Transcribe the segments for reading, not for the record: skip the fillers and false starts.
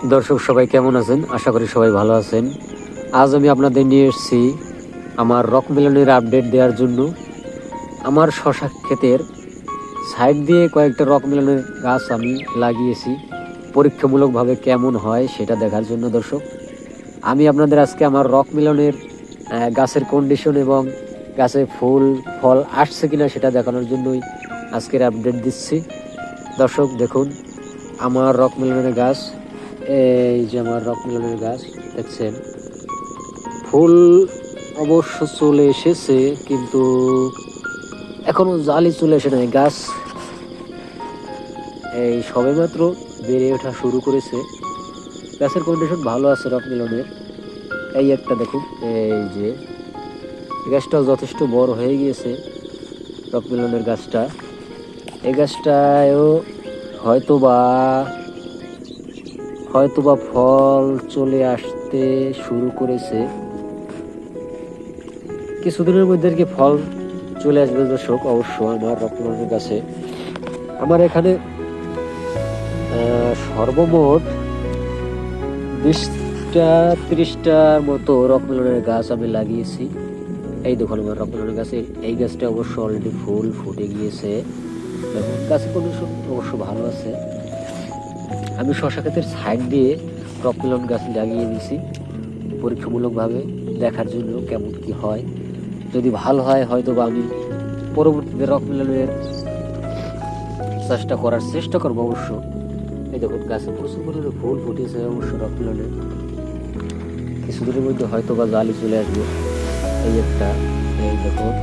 দর্শক সবাই কেমন আছেন? আশা করি সবাই ভালো আছেন। আজ আমি আপনাদের নিয়ে এসেছি আমার রক মেলনের আপডেট দেওয়ার জন্য। আমার শশা ক্ষেতের সাইড দিয়ে কয়েকটা রক মেলনের গাছ আমি লাগিয়েছি, পরীক্ষামূলকভাবে কেমন হয় সেটা দেখার জন্য। দর্শক, আমি আপনাদের আজকে আমার রক মেলনের গাছের কন্ডিশন এবং গাছে ফুল ফল আসছে কিনা সেটা দেখানোর জন্যই আজকের আপডেট দিচ্ছি। দর্শক দেখুন, আমার রক মেলনের গাছ, এই যে আমার রক মেলনের গাছ দেখছেন, ফুল অবশ্য চলে এসেছে কিন্তু এখনো জালি চলে এসে নাই। গাছ এই সবেমাত্র বেড়ে ওঠা শুরু করেছে। গাছের কন্ডিশন ভালো আছে রক মেলনের। এই একটা দেখুন, এই যে গাছটাও যথেষ্ট বড় হয়ে গিয়েছে রক মেলনের গাছটা। এই গাছটায়ও হয়তোবা ফল চলে আসতে শুরু করেছে। কিছুদিনের মধ্যে আর কি ফল চলে আসবে দর্শক। অবশ্য আমার রকমের গাছে, আমার এখানে সর্বমোট 20-30টার মতো রকমের গাছ আমি লাগিয়েছি। এই দেখুন আমার রকমের গাছে এই গাছটা অবশ্য অলরেডি ফুল ফুটে গিয়েছে। দেখুন গাছের কন্ডিশন অবশ্য ভালো আছে। আমি শশা ক্ষেতের সাইড দিয়ে রকমেলন গাছ লাগিয়ে দিয়েছি পরীক্ষামূলকভাবে দেখার জন্য কেমন কি হয়। যদি ভালো হয় হয়তো বা আমি পরবর্তীতে রক মেলনের করার চেষ্টা করবো অবশ্য। এই দেখুন গাছে প্রচুর পরিমাণে ফুল ফুটেছে অবশ্য রক মেলনের। কিছুদিনের মধ্যে হয়তো বা জালি চলে আসবে। এই একটা, এই দেখুন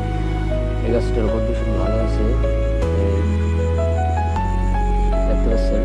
এই গাছটার কন্ডিশন ভালো আছে, দেখতে পাচ্ছেন।